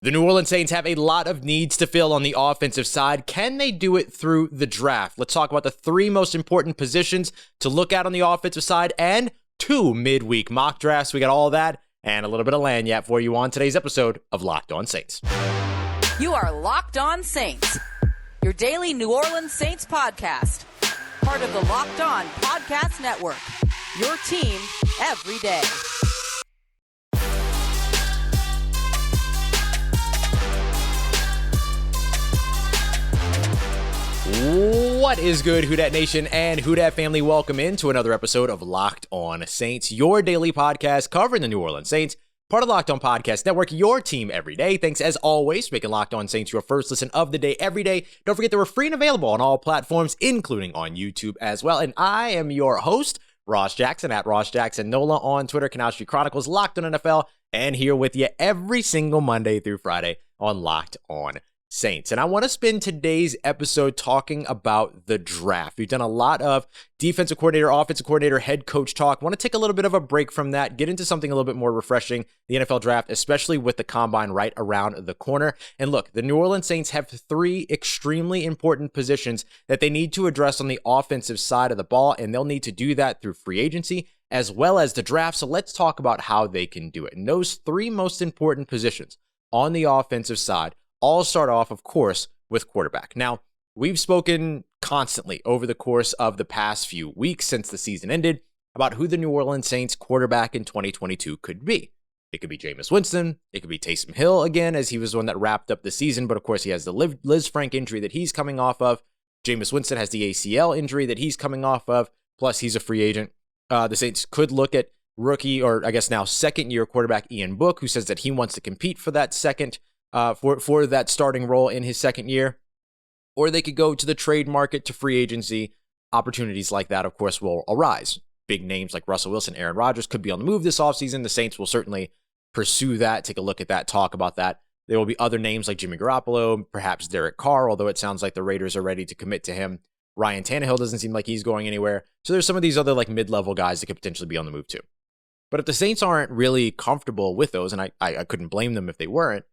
The New Orleans Saints have a lot of needs to fill on the offensive side. Can they do it through the draft? Let's talk about the three most important positions to look at on the offensive side and two midweek mock drafts. We got all that and a little bit of lagniappe for you on today's episode of Locked On Saints. You are Locked On Saints, your daily New Orleans Saints podcast. Part of the Locked On Podcast Network, your team every day. What is good, Who Dat Nation and Who Dat family? Welcome into another episode of Locked On Saints, your daily podcast covering the New Orleans Saints, part of Locked On Podcast Network, your team every day. Thanks as always for making Locked On Saints your first listen of the day every day. Don't forget that we're free and available on all platforms, including on YouTube as well. And I am your host, Ross Jackson, at Ross Jackson Nola on Twitter, Canal Street Chronicles, Locked On NFL, and here with you every single Monday through Friday on Locked On Saints. And I want to spend today's episode talking about the draft. We've done a lot of defensive coordinator, offensive coordinator, head coach talk. I want to take a little bit of a break from that, get into something a little bit more refreshing, the NFL draft, especially with the combine right around the corner. And look, the New Orleans Saints have three extremely important positions that they need to address on the offensive side of the ball, and they'll need to do that through free agency as well as the draft. So let's talk about how they can do it. And those three most important positions on the offensive side all start off, of course, with quarterback. Now, we've spoken constantly over the course of the past few weeks since the season ended about who the New Orleans Saints quarterback in 2022 could be. It could be Jameis Winston. It could be Taysom Hill again, as he was the one that wrapped up the season. But of course, he has the Liz Frank injury that he's coming off of. Jameis Winston has the ACL injury that he's coming off of. Plus, he's a free agent. The Saints could look at rookie, or I guess now second-year quarterback Ian Book, who says that he wants to compete for that for that starting role in his second year. Or they could go to the trade market, to free agency. Opportunities like that, of course, will arise. Big names like Russell Wilson, Aaron Rodgers could be on the move this offseason. The Saints will certainly pursue that, take a look at that, talk about that. There will be other names like Jimmy Garoppolo, perhaps Derek Carr, although it sounds like the Raiders are ready to commit to him. Ryan Tannehill doesn't seem like he's going anywhere. So there's some of these other like mid-level guys that could potentially be on the move too. But if the Saints aren't really comfortable with those, and I couldn't blame them if they weren't,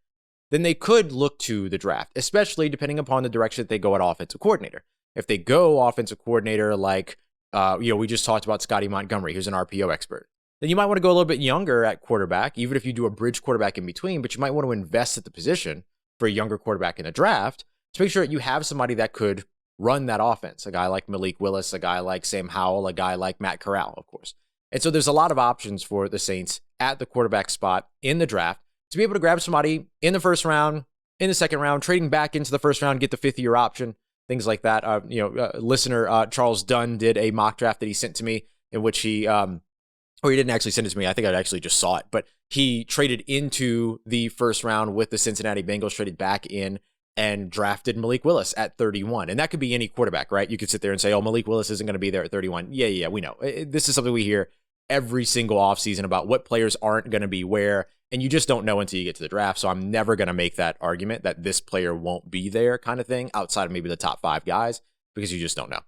then they could look to the draft, especially depending upon the direction that they go at offensive coordinator. If they go offensive coordinator like, we just talked about Scotty Montgomery, who's an RPO expert, then you might want to go a little bit younger at quarterback, even if you do a bridge quarterback in between, but you might want to invest at the position for a younger quarterback in the draft to make sure that you have somebody that could run that offense. A guy like Malik Willis, a guy like Sam Howell, a guy like Matt Corral, of course. And so there's a lot of options for the Saints at the quarterback spot in the draft, to be able to grab somebody in the first round, in the second round, trading back into the first round, get the fifth-year option, things like that. Listener Charles Dunn did a mock draft that he sent to me in which he didn't actually send it to me. I think I actually just saw it, but he traded into the first round with the Cincinnati Bengals, traded back in and drafted Malik Willis at 31. And that could be any quarterback, right? You could sit there and say, oh, Malik Willis isn't going to be there at 31. Yeah, we know. This is something we hear every single offseason about what players aren't going to be where, and you just don't know until you get to the draft. So I'm never going to make that argument that this player won't be there kind of thing outside of maybe the top five guys, because you just don't know.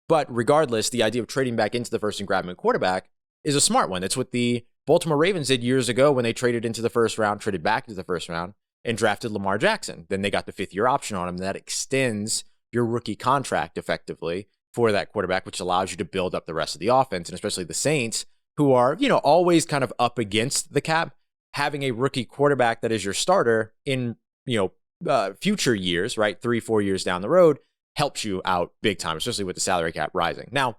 But regardless, the idea of trading back into the first and grabbing a quarterback is a smart one. That's what the Baltimore Ravens did years ago when they traded into the first round, traded back into the first round, and drafted Lamar Jackson. Then they got the fifth-year option on him. That extends your rookie contract effectively for that quarterback, which allows you to build up the rest of the offense, and especially the Saints, who are, always kind of up against the cap. Having a rookie quarterback that is your starter in, future years, right, 3-4 years down the road, helps you out big time, especially with the salary cap rising. Now,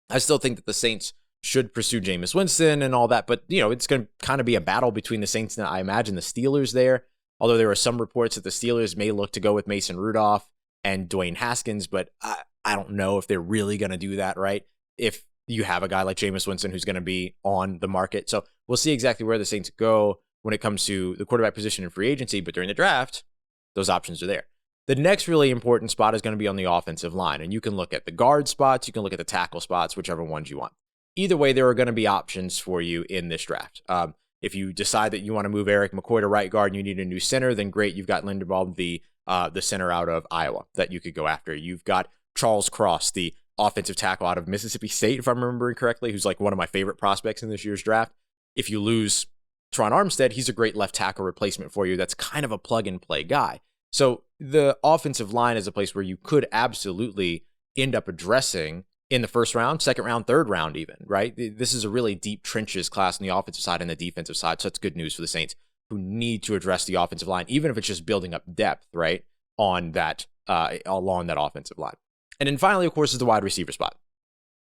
I still think that the Saints should pursue Jameis Winston and all that, but, it's going to kind of be a battle between the Saints and I imagine the Steelers there, although there are some reports that the Steelers may look to go with Mason Rudolph and Dwayne Haskins, but I don't know if they're really going to do that, right? If you have a guy like Jameis Winston who's going to be on the market. So we'll see exactly where the Saints go when it comes to the quarterback position in free agency, but during the draft, those options are there. The next really important spot is going to be on the offensive line, and you can look at the guard spots, you can look at the tackle spots, whichever ones you want. Either way, there are going to be options for you in this draft. If you decide that you want to move Eric McCoy to right guard and you need a new center, then great, you've got Linderbaum, the center out of Iowa that you could go after. You've got Charles Cross, the offensive tackle out of Mississippi State, if I'm remembering correctly, who's like one of my favorite prospects in this year's draft. If you lose Terron Armstead, he's a great left tackle replacement for you. That's kind of a plug and play guy. So the offensive line is a place where you could absolutely end up addressing in the first round, second round, third round even, right? This is a really deep trenches class on the offensive side and the defensive side. So that's good news for the Saints, who need to address the offensive line, even if it's just building up depth, right, on that, along that offensive line. And then finally, of course, is the wide receiver spot.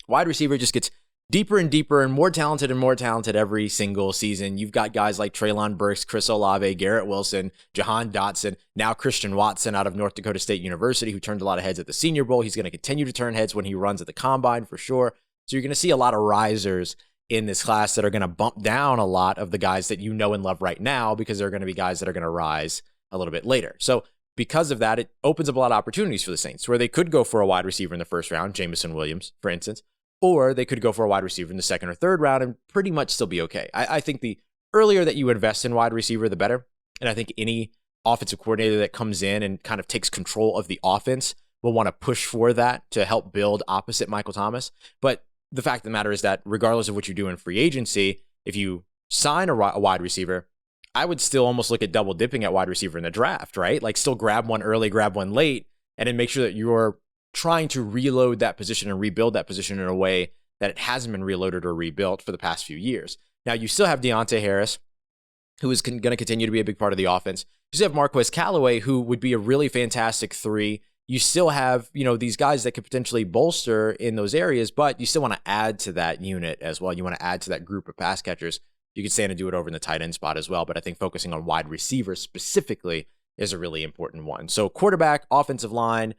Wide receiver just gets deeper and deeper and more talented every single season. You've got guys like Treylon Burks, Chris Olave, Garrett Wilson, Jahan Dotson, now Christian Watson out of North Dakota State University, who turned a lot of heads at the Senior Bowl. He's going to continue to turn heads when he runs at the Combine for sure. So you're going to see a lot of risers in this class that are going to bump down a lot of the guys that you know and love right now, because they're going to be guys that are going to rise a little bit later. So because of that, it opens up a lot of opportunities for the Saints, where they could go for a wide receiver in the first round, Jameson Williams, for instance, or they could go for a wide receiver in the second or third round and pretty much still be okay. I think the earlier that you invest in wide receiver, the better. And I think any offensive coordinator that comes in and kind of takes control of the offense will want to push for that to help build opposite Michael Thomas. But the fact of the matter is that regardless of what you do in free agency, if you sign a wide receiver, I would still almost look at double dipping at wide receiver in the draft, right? Like still grab one early, grab one late, and then make sure that you're trying to reload that position and rebuild that position in a way that it hasn't been reloaded or rebuilt for the past few years. Now, you still have Deontay Harris, who is going to continue to be a big part of the offense. You still have Marquez Callaway, who would be a really fantastic 3. You still have, these guys that could potentially bolster in those areas, but you still want to add to that unit as well. You want to add to that group of pass catchers. You could stand and do it over in the tight end spot as well, but I think focusing on wide receivers specifically is a really important one. So quarterback, offensive line,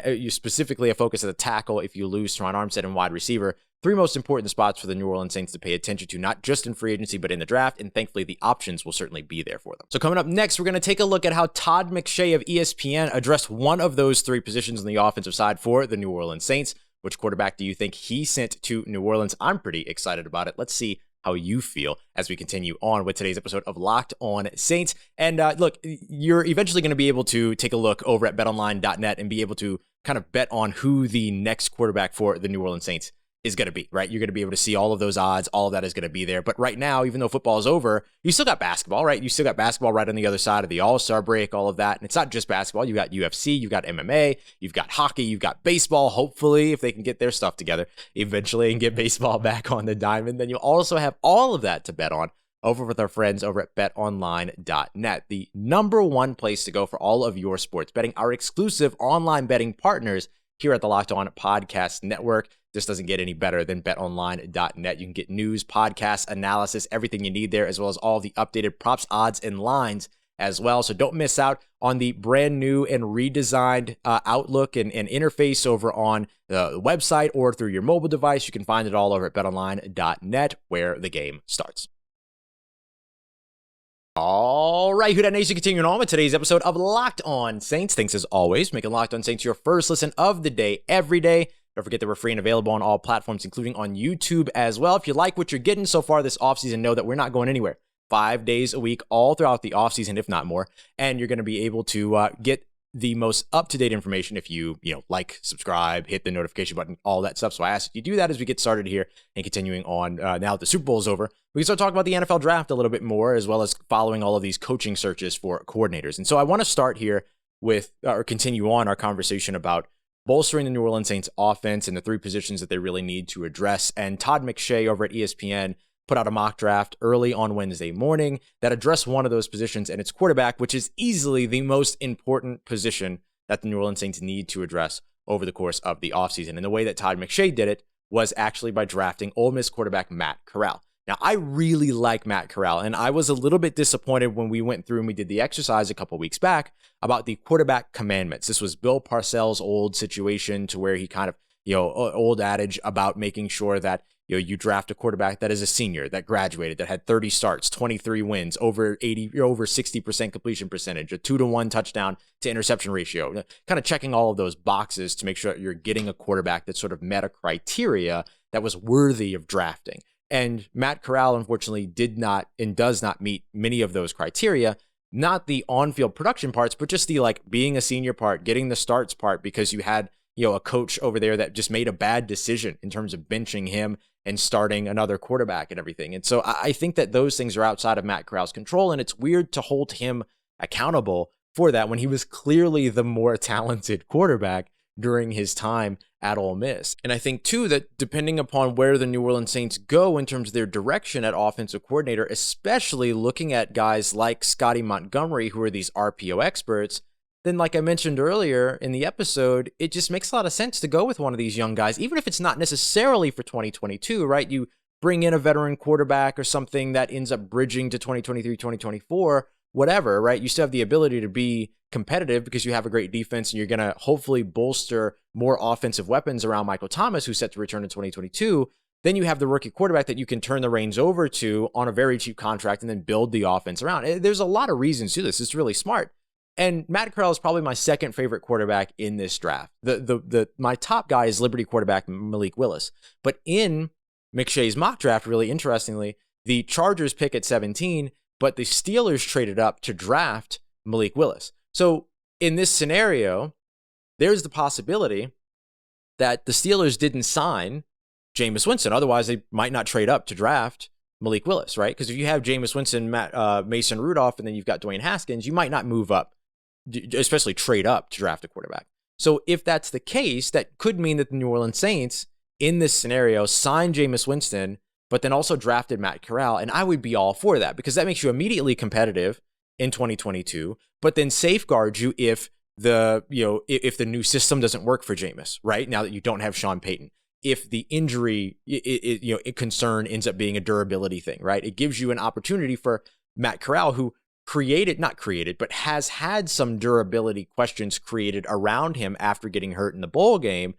you specifically a focus at the tackle if you lose Terron Armstead and wide receiver. 3 most important spots for the New Orleans Saints to pay attention to, not just in free agency, but in the draft. And thankfully, the options will certainly be there for them. So coming up next, we're going to take a look at how Todd McShay of ESPN addressed one of those 3 positions on the offensive side for the New Orleans Saints. Which quarterback do you think he sent to New Orleans? I'm pretty excited about it. Let's see how you feel as we continue on with today's episode of Locked On Saints. And look, you're eventually going to be able to take a look over at betonline.net and be able to kind of bet on who the next quarterback for the New Orleans Saints is going to be, right? You're going to be able to see all of those odds. All of that is going to be there. But right now, even though football is over, you still got basketball, right? You still got basketball right on the other side of the All-Star break, all of that. And it's not just basketball. You got UFC, you've got MMA, you've got hockey, you've got baseball. Hopefully, if they can get their stuff together eventually and get baseball back on the diamond, then you'll also have all of that to bet on over with our friends over at betonline.net, the number one place to go for all of your sports betting, our exclusive online betting partners here at the Locked On Podcast Network. This doesn't get any better than betonline.net. You can get news, podcasts, analysis, everything you need there, as well as all the updated props, odds, and lines as well. So don't miss out on the brand new and redesigned outlook and interface over on the website or through your mobile device. You can find it all over at betonline.net, where the game starts. All right, Who Dat Nation, continuing on with today's episode of Locked On Saints. Thanks as always, making Locked On Saints your first listen of the day every day. Don't forget that we're free and available on all platforms, including on YouTube as well. If you like what you're getting so far this offseason, know that we're not going anywhere. 5 days a week, all throughout the offseason, if not more. And you're going to be able to get the most up-to-date information if you like, subscribe, hit the notification button, all that stuff. So I ask you do that as we get started here and continuing on now that the Super Bowl is over. We can start talking about the NFL draft a little bit more, as well as following all of these coaching searches for coordinators. And so I want to start here with, or continue on our conversation about bolstering the New Orleans Saints offense and the 3 positions that they really need to address. And Todd McShay over at ESPN put out a mock draft early on Wednesday morning that addressed one of those positions, and it's quarterback, which is easily the most important position that the New Orleans Saints need to address over the course of the offseason. And the way that Todd McShay did it was actually by drafting Ole Miss quarterback Matt Corral. Now, I really like Matt Corral, and I was a little bit disappointed when we went through and we did the exercise a couple weeks back about the quarterback commandments. This was Bill Parcells' old situation to where he kind of, old adage about making sure that you draft a quarterback that is a senior, that graduated, that had 30 starts, 23 wins, over 60% completion percentage, a 2-to-1 touchdown to interception ratio, kind of checking all of those boxes to make sure that you're getting a quarterback that sort of met a criteria that was worthy of drafting. And Matt Corral, unfortunately, did not and does not meet many of those criteria, not the on-field production parts, but just the being a senior part, getting the starts part, because you had a coach over there that just made a bad decision in terms of benching him and starting another quarterback and everything. And so I think that those things are outside of Matt Corral's control, and it's weird to hold him accountable for that when he was clearly the more talented quarterback during his time at Ole Miss. And I think, too, that depending upon where the New Orleans Saints go in terms of their direction at offensive coordinator, especially looking at guys like Scotty Montgomery, who are these RPO experts, then like I mentioned earlier in the episode, it just makes a lot of sense to go with one of these young guys, even if it's not necessarily for 2022, right? You bring in a veteran quarterback or something that ends up bridging to 2023, 2024, whatever, right? You still have the ability to be competitive because you have a great defense and you're going to hopefully bolster more offensive weapons around Michael Thomas, who's set to return in 2022. Then you have the rookie quarterback that you can turn the reins over to on a very cheap contract and then build the offense around. There's a lot of reasons to this. It's really smart. And Matt Corral is probably my second favorite quarterback in this draft. My top guy is Liberty quarterback Malik Willis. But in McShay's mock draft, really interestingly, the Chargers pick at 17, but the Steelers traded up to draft Malik Willis. So in this scenario, there's the possibility that the Steelers didn't sign Jameis Winston. Otherwise, they might not trade up to draft Malik Willis, right? Because if you have Jameis Winston, Mason Rudolph, and then you've got Dwayne Haskins, you might not move up, especially trade up to draft a quarterback. So if that's the case, that could mean that the New Orleans Saints, in this scenario, signed Jameis Winston, but then also drafted Matt Corral. And I would be all for that because that makes you immediately competitive in 2022, but then safeguards you if the new system doesn't work for Jameis, right? Now that you don't have Sean Payton. If the injury concern ends up being a durability thing, right? It gives you an opportunity for Matt Corral, who has had some durability questions created around him after getting hurt in the bowl game,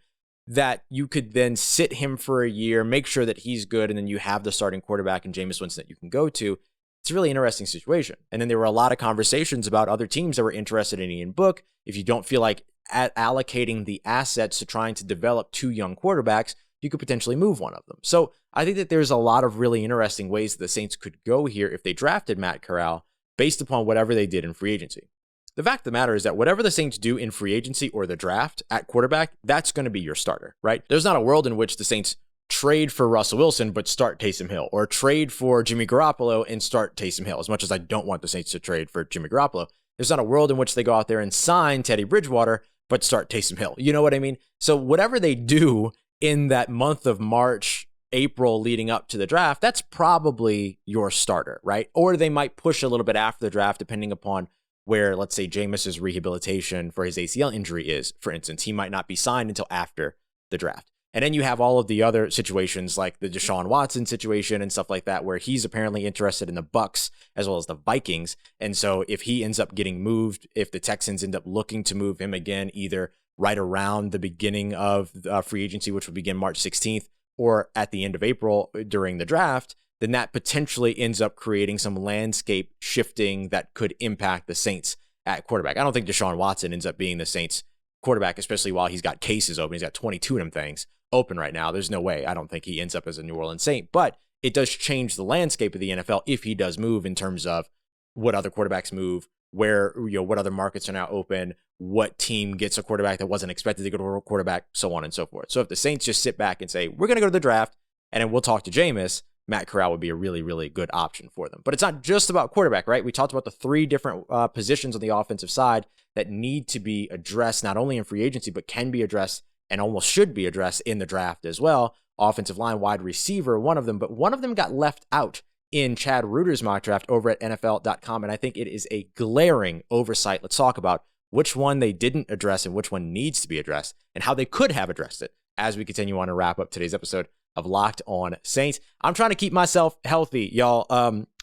that you could then sit him for a year, make sure that he's good, and then you have the starting quarterback and Jameis Winston that you can go to. It's a really interesting situation. And then there were a lot of conversations about other teams that were interested in Ian Book. If you don't feel like allocating the assets to trying to develop two young quarterbacks, you could potentially move one of them. So I think that there's a lot of really interesting ways that the Saints could go here if they drafted Matt Corral based upon whatever they did in free agency. The fact of the matter is that whatever the Saints do in free agency or the draft at quarterback, that's going to be your starter, right? There's not a world in which the Saints trade for Russell Wilson but start Taysom Hill, or trade for Jimmy Garoppolo and start Taysom Hill, as much as I don't want the Saints to trade for Jimmy Garoppolo. There's not a world in which they go out there and sign Teddy Bridgewater but start Taysom Hill. You know what I mean? So whatever they do in that month of March, April leading up to the draft, that's probably your starter, right? Or they might push a little bit after the draft, depending upon where, let's say, Jameis's rehabilitation for his ACL injury is. For instance, he might not be signed until after the draft. And then you have all of the other situations like the Deshaun Watson situation and stuff like that, where he's apparently interested in the Bucs as well as the Vikings. And so if he ends up getting moved, if the Texans end up looking to move him again, either right around the beginning of free agency, which would begin March 16th, or at the end of April during the draft, then that potentially ends up creating some landscape shifting that could impact the Saints at quarterback. I don't think Deshaun Watson ends up being the Saints quarterback, especially while he's got cases open. He's got 22 of them things open right now. There's no way. I don't think he ends up as a New Orleans Saint, but it does change the landscape of the NFL if he does move, in terms of what other quarterbacks move, where, what other markets are now open, what team gets a quarterback that wasn't expected to go to a quarterback, so on and so forth. So if the Saints just sit back and say, we're going to go to the draft and then we'll talk to Jameis, Matt Corral would be a really, really good option for them. But it's not just about quarterback, right? We talked about the three different positions on the offensive side that need to be addressed, not only in free agency, but can be addressed and almost should be addressed in the draft as well. Offensive line, wide receiver, one of them, but one of them got left out in Chad Reuter's mock draft over at NFL.com, and I think it is a glaring oversight. Let's talk about which one they didn't address and which one needs to be addressed, and how they could have addressed it as we continue on to wrap up today's episode of Locked On Saints. I'm trying to keep myself healthy, y'all.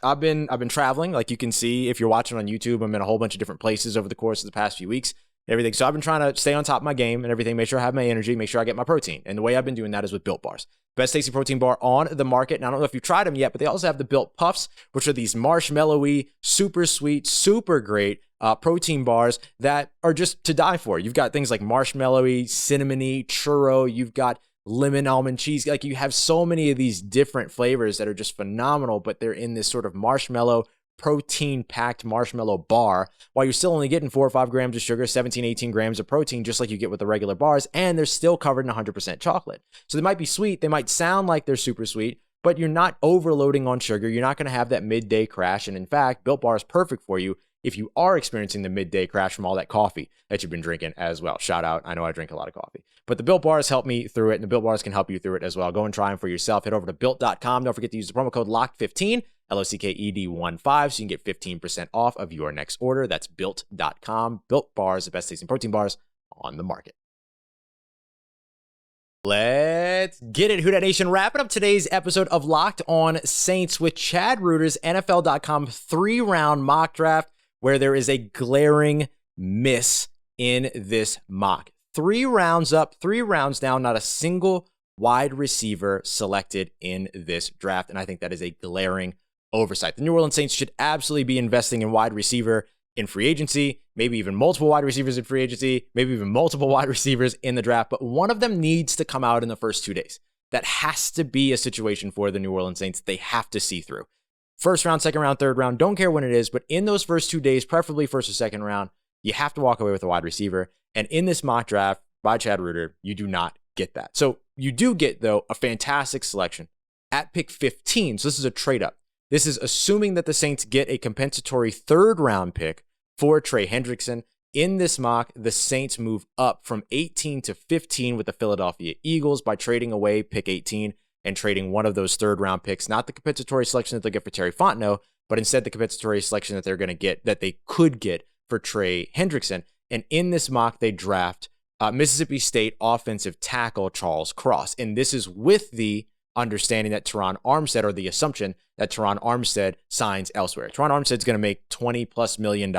I've been traveling, like you can see if you're watching on YouTube. I'm in a whole bunch of different places over the course of the past few weeks. Everything. So I've been trying to stay on top of my game and everything, make sure I have my energy, make sure I get my protein. And the way I've been doing that is with Built Bars. Best tasty protein bar on the market. And I don't know if you've tried them yet, but they also have the Built Puffs, which are these marshmallowy, super sweet, super great protein bars that are just to die for. You've got things like marshmallowy, cinnamony, churro. You've got lemon almond cheese. Like, you have so many of these different flavors that are just phenomenal, but they're in this sort of marshmallow protein-packed marshmallow bar while you're still only getting 4 or 5 grams of sugar, 17, 18 grams of protein, just like you get with the regular bars, and they're still covered in 100% chocolate. So they might be sweet, they might sound like they're super sweet, but you're not overloading on sugar. You're not going to have that midday crash. And in fact, Built Bar is perfect for you if you are experiencing the midday crash from all that coffee that you've been drinking as well. Shout out, I know I drink a lot of coffee. But the Built Bars help me through it, and the Built Bars can help you through it as well. Go and try them for yourself. Head over to Built.com. Don't forget to use the promo code LOCKED15, LOCKED15, so you can get 15% off of your next order. That's Built.com. Built Bars, the best tasting protein bars on the market. Let's get it, Who Dat Nation. Wrapping up today's episode of Locked On Saints with Chad Reuter's NFL.com 3-round mock draft, where there is a glaring miss in this mock. 3 rounds up, 3 rounds down, not a single wide receiver selected in this draft, and I think that is a glaring oversight. The New Orleans Saints should absolutely be investing in wide receiver in free agency, maybe even multiple wide receivers in free agency, maybe even multiple wide receivers in the draft, but one of them needs to come out in the first 2 days. That has to be a situation for the New Orleans Saints they have to see through. First round, second round, third round, don't care when it is, but in those first 2 days, preferably first or second round, you have to walk away with a wide receiver. And in this mock draft by Chad Reuter, you do not get that. So you do get, though, a fantastic selection at pick 15. So this is a trade up. This is assuming that the Saints get a compensatory 3rd round pick for Trey Hendrickson. In this mock, the Saints move up from 18 to 15 with the Philadelphia Eagles by trading away pick 18 and trading one of those 3rd round picks, not the compensatory selection that they'll get for Terry Fontenot, but instead the compensatory selection that they're going to get, that they could get for Trey Hendrickson. And in this mock, they draft Mississippi State offensive tackle Charles Cross. And this is with the understanding that Terron Armstead, or the assumption that Terron Armstead signs elsewhere. Terron Armstead's going to make $20+ million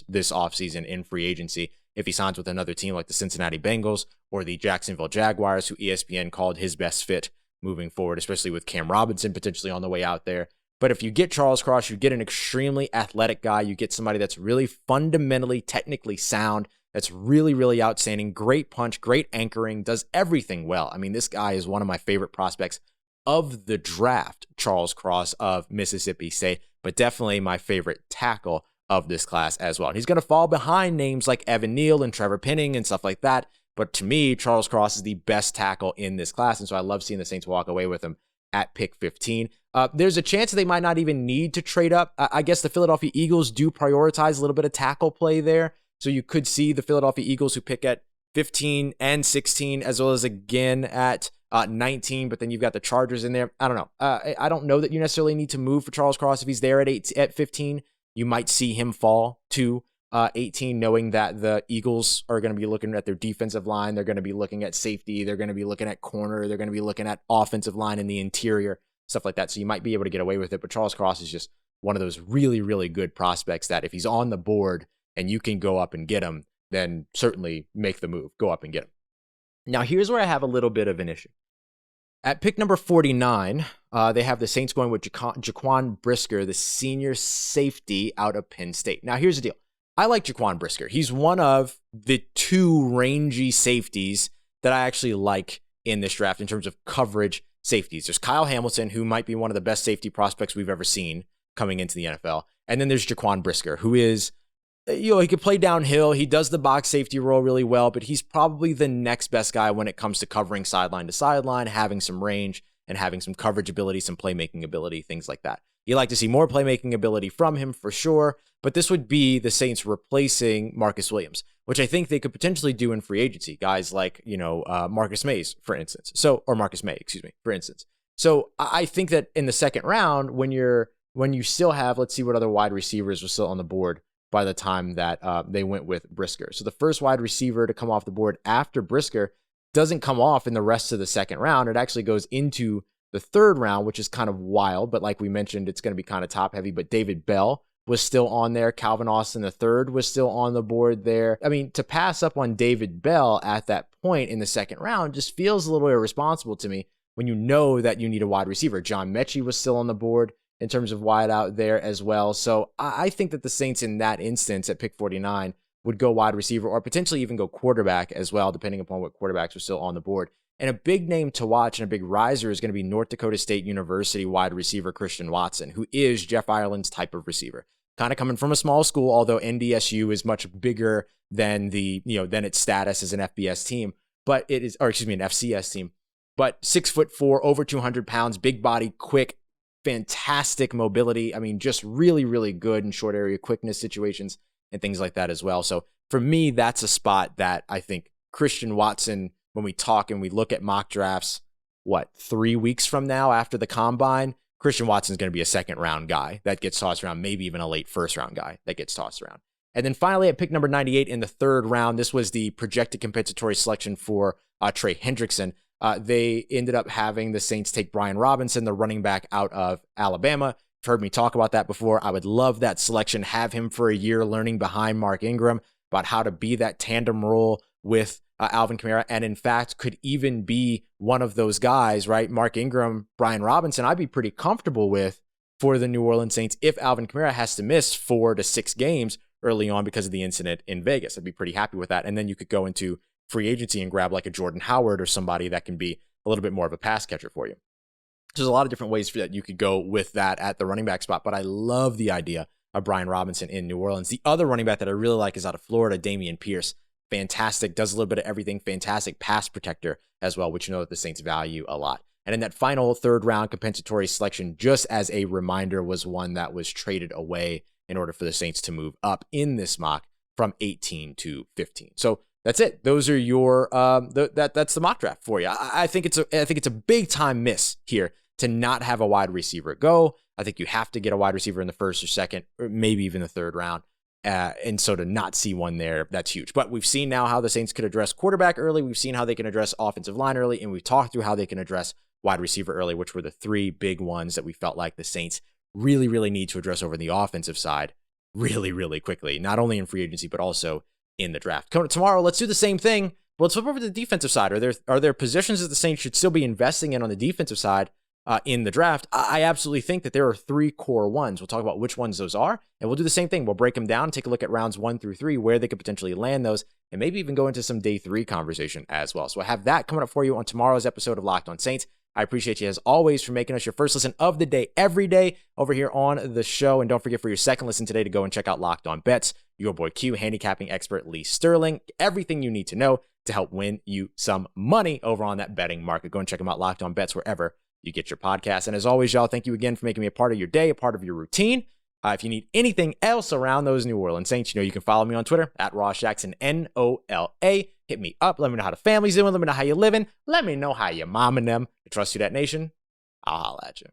this offseason in free agency if he signs with another team like the Cincinnati Bengals or the Jacksonville Jaguars, who ESPN called his best fit moving forward, especially with Cam Robinson potentially on the way out there. But if you get Charles Cross, you get an extremely athletic guy. You get somebody that's really fundamentally, technically sound, that's really, really outstanding. Great punch, great anchoring, does everything well. I mean, this guy is one of my favorite prospects of the draft, Charles Cross of Mississippi State, but definitely my favorite tackle of this class as well. And he's going to fall behind names like Evan Neal and Trevor Penning and stuff like that. But to me, Charles Cross is the best tackle in this class. And so I love seeing the Saints walk away with him at pick 15. There's a chance they might not even need to trade up. I guess the Philadelphia Eagles do prioritize a little bit of tackle play there. So you could see the Philadelphia Eagles, who pick at 15 and 16, as well as again at 19, but then you've got the Chargers in there. I don't know. I don't know that you necessarily need to move for Charles Cross if he's there at 15. You might see him fall to 18, knowing that the Eagles are going to be looking at their defensive line. They're going to be looking at safety. They're going to be looking at corner. They're going to be looking at offensive line in the interior, stuff like that. So you might be able to get away with it, but Charles Cross is just one of those really, really good prospects that if he's on the board and you can go up and get him, then certainly make the move. Go up and get him. Now, here's where I have a little bit of an issue. At pick number 49, they have the Saints going with Jaquan Brisker, the senior safety out of Penn State. Now, here's the deal. I like Jaquan Brisker. He's one of the 2 rangy safeties that I actually like in this draft in terms of coverage safeties. There's Kyle Hamilton, who might be one of the best safety prospects we've ever seen coming into the NFL. And then there's Jaquan Brisker, who is, he could play downhill. He does the box safety role really well, but he's probably the next best guy when it comes to covering sideline to sideline, having some range and having some coverage ability, some playmaking ability, things like that. You like to see more playmaking ability from him for sure, but this would be the Saints replacing Marcus Williams, which I think they could potentially do in free agency. Guys like, Marcus May, for instance. For instance. So I think that in the second round, when you still have, let's see what other wide receivers were still on the board by the time that they went with Brisker. So the first wide receiver to come off the board after Brisker doesn't come off in the rest of the second round. It actually goes into the third round, which is kind of wild. But like we mentioned, it's going to be kind of top heavy. But David Bell was still on there. Calvin Austin III was still on the board there. I mean, to pass up on David Bell at that point in the second round just feels a little irresponsible to me when you know that you need a wide receiver. John Mechie was still on the board in terms of wide out there as well. So I think that the Saints in that instance at pick 49 would go wide receiver or potentially even go quarterback as well, depending upon what quarterbacks were still on the board. And a big name to watch and a big riser is going to be North Dakota State University wide receiver Christian Watson, who is Jeff Ireland's type of receiver. kind of coming from a small school, although NDSU is much bigger than than its status as an FBS team, but it is, or excuse me, an FCS team. But 6'4", over 200 pounds, big body, quick, fantastic mobility. I mean, just really, really good in short area quickness situations and things like that as well. So for me, that's a spot that I think Christian Watson, when we talk and we look at mock drafts, 3 weeks from now after the combine, Christian Watson's going to be a second round guy that gets tossed around, maybe even a late first round guy that gets tossed around. And then finally at pick number 98 in the third round, this was the projected compensatory selection for Trey Hendrickson. They ended up having the Saints take Brian Robinson, the running back out of Alabama. You've heard me talk about that before. I would love that selection, have him for a year learning behind Mark Ingram about how to be that tandem role with Alvin Kamara, and in fact could even be one of those guys, right? Mark Ingram, Brian Robinson, I'd be pretty comfortable with for the New Orleans Saints if Alvin Kamara has to miss 4 to 6 games early on because of the incident in Vegas. I'd be pretty happy with that. And then you could go into free agency and grab like a Jordan Howard or somebody that can be a little bit more of a pass catcher for you. There's a lot of different ways that you could go with that at the running back spot, but I love the idea of Brian Robinson in New Orleans. The other running back that I really like is out of Florida, Dameon Pierce. Fantastic, does a little bit of everything, fantastic pass protector as well, which you know that the Saints value a lot. And in that final third round compensatory selection, just as a reminder, was one that was traded away in order for the Saints to move up in this mock from 18 to 15. So that's it. Those are your that's the mock draft for you. I think it's a big time miss here to not have a wide receiver go. I think you have to get a wide receiver in the first or second, or maybe even the third round. And so to not see one there, that's huge. But we've seen now how the Saints could address quarterback early. We've seen how they can address offensive line early. And we've talked through how they can address wide receiver early, which were the 3 big ones that we felt like the Saints really, really need to address over the offensive side really, really quickly, not only in free agency, but also in the draft. Tomorrow, let's do the same thing. But let's flip over to the defensive side. Are there positions that the Saints should still be investing in on the defensive side in the draft? I absolutely think that there are 3 core ones. We'll talk about which ones those are, and we'll do the same thing. We'll break them down, take a look at rounds 1 through 3, where they could potentially land those, and maybe even go into some day 3 conversation as well. So I have that coming up for you on tomorrow's episode of Locked on Saints. I appreciate you as always for making us your first listen of the day every day over here on the show. And don't forget for your second listen today to go and check out Locked on Bets, your boy Q, handicapping expert Lee Sterling. Everything you need to know to help win you some money over on that betting market. Go and check them out, Locked on Bets, wherever you get your podcast. And as always, y'all, thank you again for making me a part of your day, a part of your routine. If you need anything else around those New Orleans Saints, you know you can follow me on Twitter at Ross Jackson, NOLA. Hit me up. Let me know how the family's doing. Let me know how you're living. Let me know how your mom and them. I trust you, that nation. I'll holla at you.